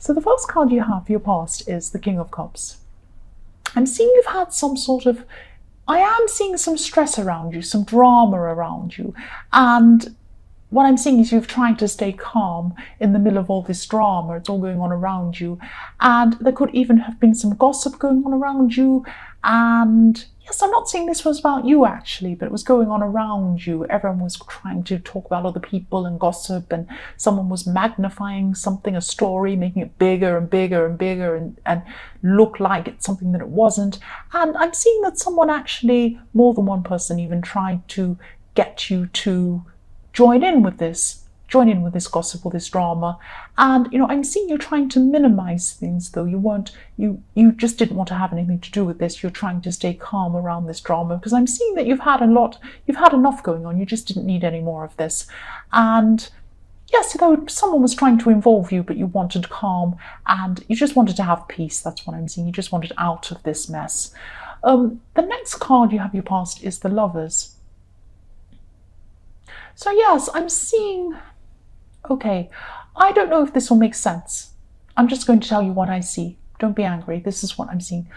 So the first card you have for your past is the King of Cups. I'm seeing you've had some sort of, I am seeing some stress around you, some drama around you. And what I'm seeing is you've tried to stay calm in the middle of all this drama. It's all going on around you. And there could even have been some gossip going on around you. And yes, I'm not saying this was about you actually, but it was going on around you. Everyone was trying to talk about other people and gossip, and someone was magnifying something, a story, making it bigger and bigger and bigger and look like it's something that it wasn't. And I'm seeing that someone actually, more than one person even, tried to get you to join in with this gossip or this drama. And I'm seeing you trying to minimize things, though. You just didn't want to have anything to do with this. You're trying to stay calm around this drama, because I'm seeing that you've had enough going on. You just didn't need any more of this. And yes, though someone was trying to involve you, but you wanted calm and you just wanted to have peace. That's what I'm seeing. You just wanted out of this mess. The next card you have your past is the Lovers. So yes, I'm seeing, okay, I don't know if this will make sense. I'm just going to tell you what I see. Don't be angry. This is what I'm seeing.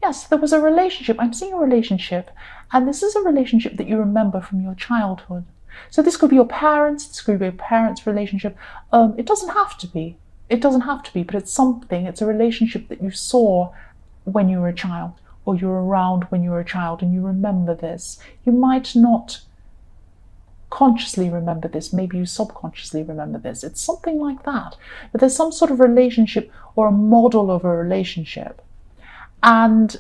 Yes, there was a relationship. I'm seeing a relationship, and this is a relationship that you remember from your childhood. So this could be your parents, this could be your parents' relationship. It doesn't have to be. It doesn't have to be, but it's something. It's a relationship that you saw when you were a child, or you were around when you were a child, and you remember this. You might not consciously remember this, maybe you subconsciously remember this. It's something like that. But there's some sort of relationship or a model of a relationship. And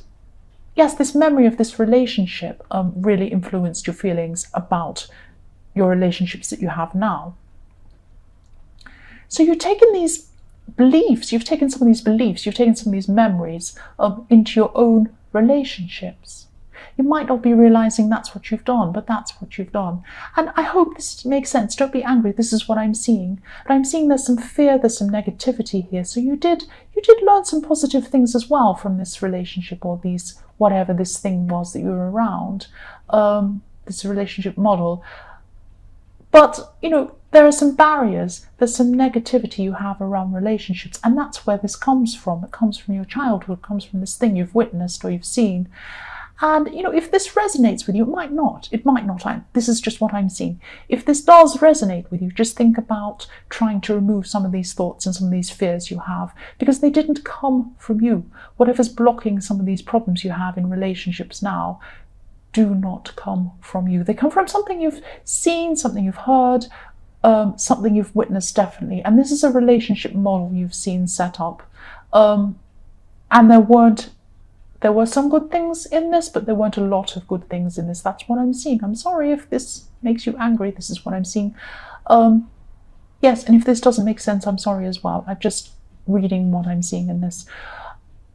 yes, this memory of this relationship really influenced your feelings about your relationships that you have now. So you've taken these beliefs, you've taken some of these memories into your own relationships. You might not be realizing that's what you've done, but that's what you've done. And I hope this makes sense. Don't be angry. This is what I'm seeing. But I'm seeing there's some fear, there's some negativity here. So you did learn some positive things as well from this relationship, or these, whatever this thing was that you were around, this relationship model. But, there are some barriers, there's some negativity you have around relationships, and that's where this comes from. It comes from your childhood, it comes from this thing you've witnessed or you've seen. And, if this resonates with you, it might not. This is just what I'm seeing. If this does resonate with you, just think about trying to remove some of these thoughts and some of these fears you have, because they didn't come from you. Whatever's blocking some of these problems you have in relationships now do not come from you. They come from something you've seen, something you've heard, something you've witnessed, definitely. And this is a relationship model you've seen set up. And there were some good things in this, but there weren't a lot of good things in this. That's what I'm seeing. I'm sorry if this makes you angry. This is what I'm seeing. Yes, and if this doesn't make sense, I'm sorry as well. I'm just reading what I'm seeing in this.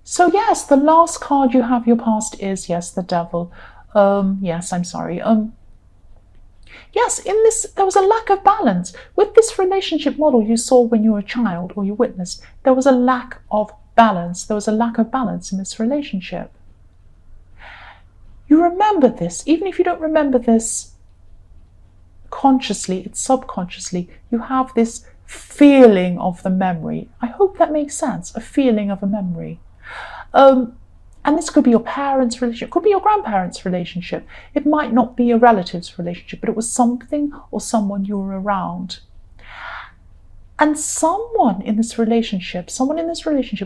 So yes, the last card you have your past is, yes, the Devil. Yes, I'm sorry. Yes, in this, there was a lack of balance. With this relationship model you saw when you were a child, or you witnessed, there was a lack of balance. There was a lack of balance in this relationship. You remember this, even if you don't remember this consciously, it's subconsciously, you have this feeling of the memory. I hope that makes sense, a feeling of a memory. And this could be your parents' relationship, could be your grandparents' relationship. It might not be a relative's relationship, but it was something or someone you were around. And someone in this relationship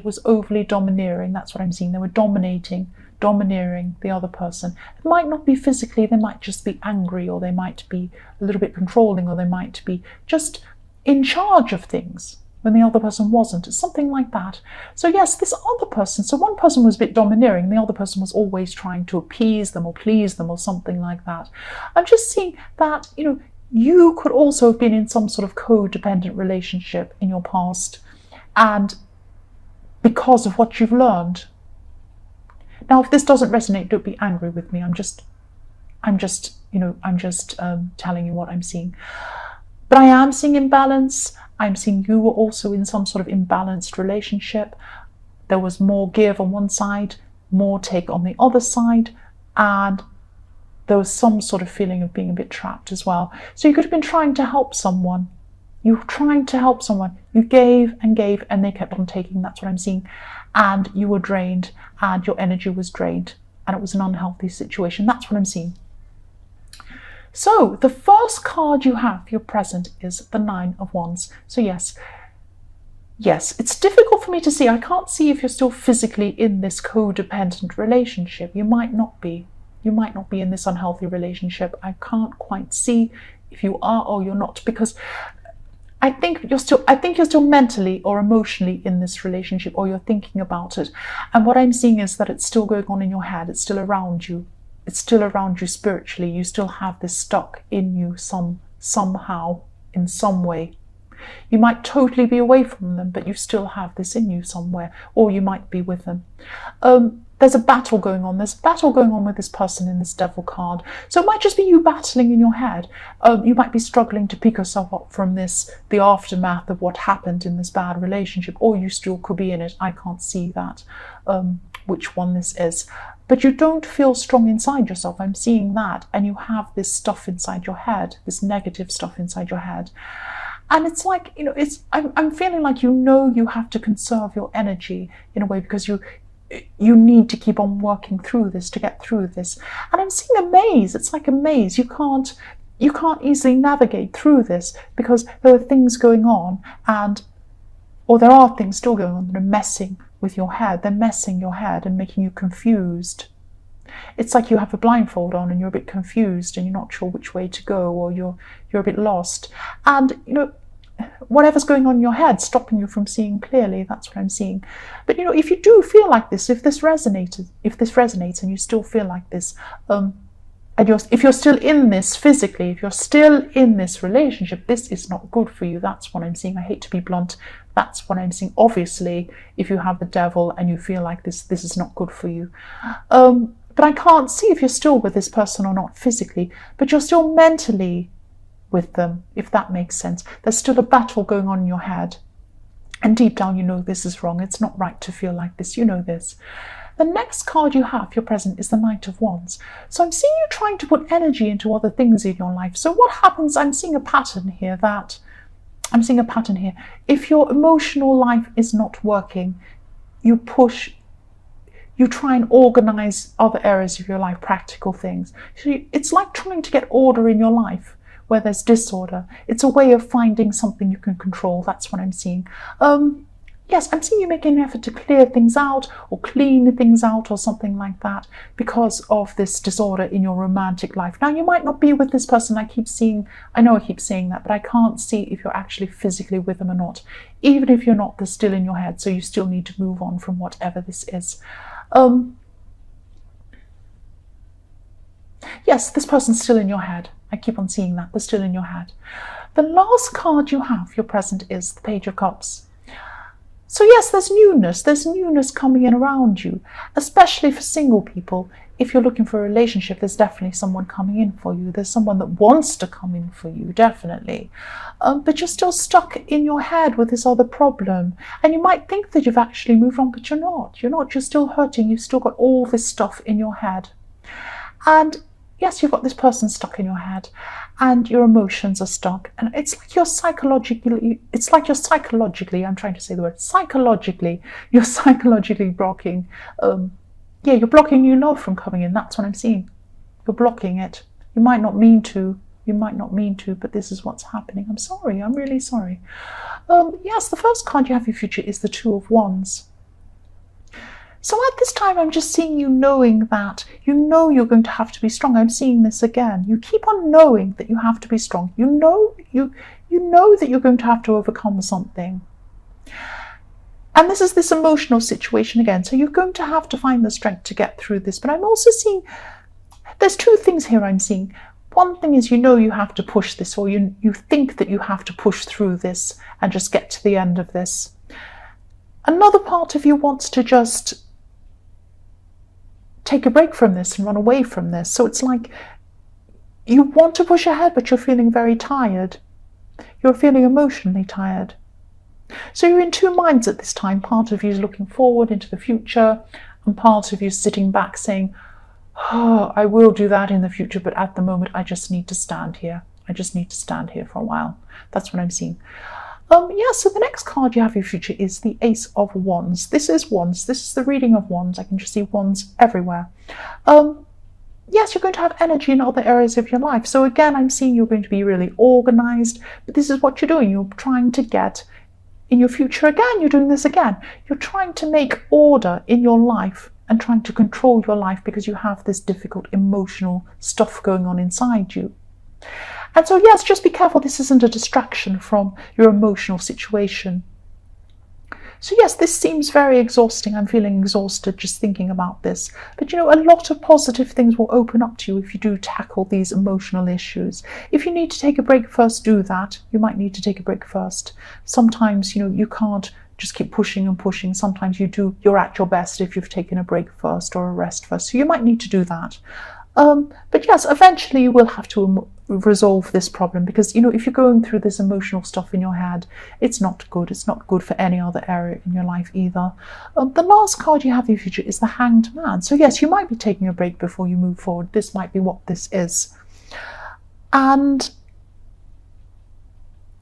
was overly domineering. That's what I'm seeing. They were domineering the other person. It might not be physically, they might just be angry, or they might be a little bit controlling, or they might be just in charge of things when the other person wasn't. It's something like that. So yes, this other person, so one person was a bit domineering, the other person was always trying to appease them or please them or something like that. I'm just seeing that, you could also have been in some sort of codependent relationship in your past, and because of what you've learned. Now, if this doesn't resonate, don't be angry with me. I'm just telling you what I'm seeing. But I am seeing imbalance. I'm seeing you were also in some sort of imbalanced relationship. There was more give on one side, more take on the other side, and there was some sort of feeling of being a bit trapped as well. So you could have been trying to help someone, You were trying to help someone. You gave and gave and they kept on taking. That's what I'm seeing. And you were drained and your energy was drained and it was an unhealthy situation. That's what I'm seeing. So the first card you have, your present, is the Nine of Wands. So yes, it's difficult for me to see. I can't see if you're still physically in this codependent relationship. You might not be. You might not be in this unhealthy relationship. I can't quite see if you are or you're not, because I think you're still mentally or emotionally in this relationship, or you're thinking about it. And what I'm seeing is that it's still going on in your head. It's still around you. It's still around you spiritually. You still have this stuck in you somehow, in some way. You might totally be away from them, but you still have this in you somewhere, or you might be with them. There's a battle going on. There's a battle going on with this person in this Devil card. So it might just be you battling in your head. You might be struggling to pick yourself up from the aftermath of what happened in this bad relationship, or you still could be in it. I can't see that, which one this is. But you don't feel strong inside yourself. I'm seeing that. And you have this stuff inside your head, this negative stuff inside your head. And it's like, I'm feeling like you have to conserve your energy in a way, because you need to keep on working through this to get through this. And I'm seeing a maze. It's like a maze. You can't easily navigate through this, because there are things going on, or there are things still going on that are messing with your head. They're messing your head and making you confused. It's like you have a blindfold on and you're a bit confused and you're not sure which way to go, or you're a bit lost. And whatever's going on in your head, stopping you from seeing clearly. That's what I'm seeing. But if you do feel like this, if this resonates and you still feel like this, and if you're still in this physically, if you're still in this relationship, this is not good for you. That's what I'm seeing. I hate to be blunt. That's what I'm seeing. Obviously, if you have the Devil and you feel like this is not good for you. But I can't see if you're still with this person or not physically, but you're still mentally with them, if that makes sense. There's still a battle going on in your head. And deep down, this is wrong. It's not right to feel like this. You know this. The next card you have, your present, is the Knight of Wands. So I'm seeing you trying to put energy into other things in your life. So what happens, I'm seeing a pattern here. If your emotional life is not working, you try and organize other areas of your life, practical things. So it's like trying to get order in your life where there's disorder. It's a way of finding something you can control. That's what I'm seeing. Yes, I'm seeing you making an effort to clear things out or clean things out or something like that because of this disorder in your romantic life. Now, you might not be with this person. I know I keep saying that, but I can't see if you're actually physically with them or not. Even if you're not, they're still in your head, so you still need to move on from whatever this is. Yes, this person's still in your head. I keep on seeing that. They're still in your head. The last card you have, your present, is the Page of Cups. So yes, there's newness coming in around you, especially for single people. If you're looking for a relationship, there's definitely someone coming in for you. There's someone that wants to come in for you, definitely. But you're still stuck in your head with this other problem. And you might think that you've actually moved on, but you're not. You're still hurting. You've still got all this stuff in your head. And yes, you've got this person stuck in your head and your emotions are stuck. And it's like you're psychologically blocking. You're blocking new love from coming in. That's what I'm seeing. You're blocking it. You might not mean to, but this is what's happening. I'm sorry. I'm really sorry. Yes, the first card you have in your future is the Two of Wands. So at this time, I'm just seeing you knowing that you're going to have to be strong. I'm seeing this again. You keep on knowing that you have to be strong. You know that you're going to have to overcome something. And this is this emotional situation again. So you're going to have to find the strength to get through this. But I'm also seeing, there's two things here I'm seeing. One thing is you have to push this, or you think that you have to push through this and just get to the end of this. Another part of you wants to just take a break from this and run away from this. So it's like you want to push ahead, but you're feeling very tired. You're feeling emotionally tired. So you're in two minds at this time. Part of you is looking forward into the future, and part of you is sitting back saying, oh, I will do that in the future, but at the moment I just need to stand here. I just need to stand here for a while. That's what I'm seeing. Yeah, so the next card you have in your future is the Ace of Wands. This is Wands. This is the reading of Wands. I can just see Wands everywhere. Yes, you're going to have energy in other areas of your life. So again, I'm seeing you're going to be really organized, but this is what you're doing. You're trying to get in your future again. You're doing this again. You're trying to make order in your life and trying to control your life because you have this difficult emotional stuff going on inside you. And so, yes, just be careful. This isn't a distraction from your emotional situation. So yes, this seems very exhausting. I'm feeling exhausted just thinking about this. But a lot of positive things will open up to you if you do tackle these emotional issues. If you need to take a break first, do that. You might need to take a break first. Sometimes, you can't just keep pushing and pushing. Sometimes you're at your best if you've taken a break first or a rest first. So you might need to do that. But yes, eventually you will have to resolve this problem because, if you're going through this emotional stuff in your head, it's not good. It's not good for any other area in your life either. The last card you have in your future is the Hanged Man. So yes, you might be taking a break before you move forward. This might be what this is. And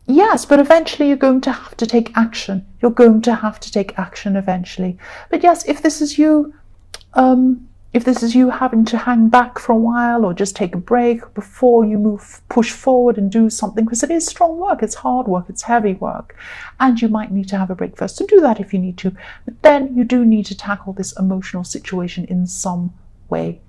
yes, but eventually you're going to have to take action. You're going to have to take action eventually. But yes, if this is you, having to hang back for a while or just take a break before you push forward and do something, because it is strong work, it's hard work, it's heavy work, and you might need to have a break first. So do that if you need to, but then you do need to tackle this emotional situation in some way.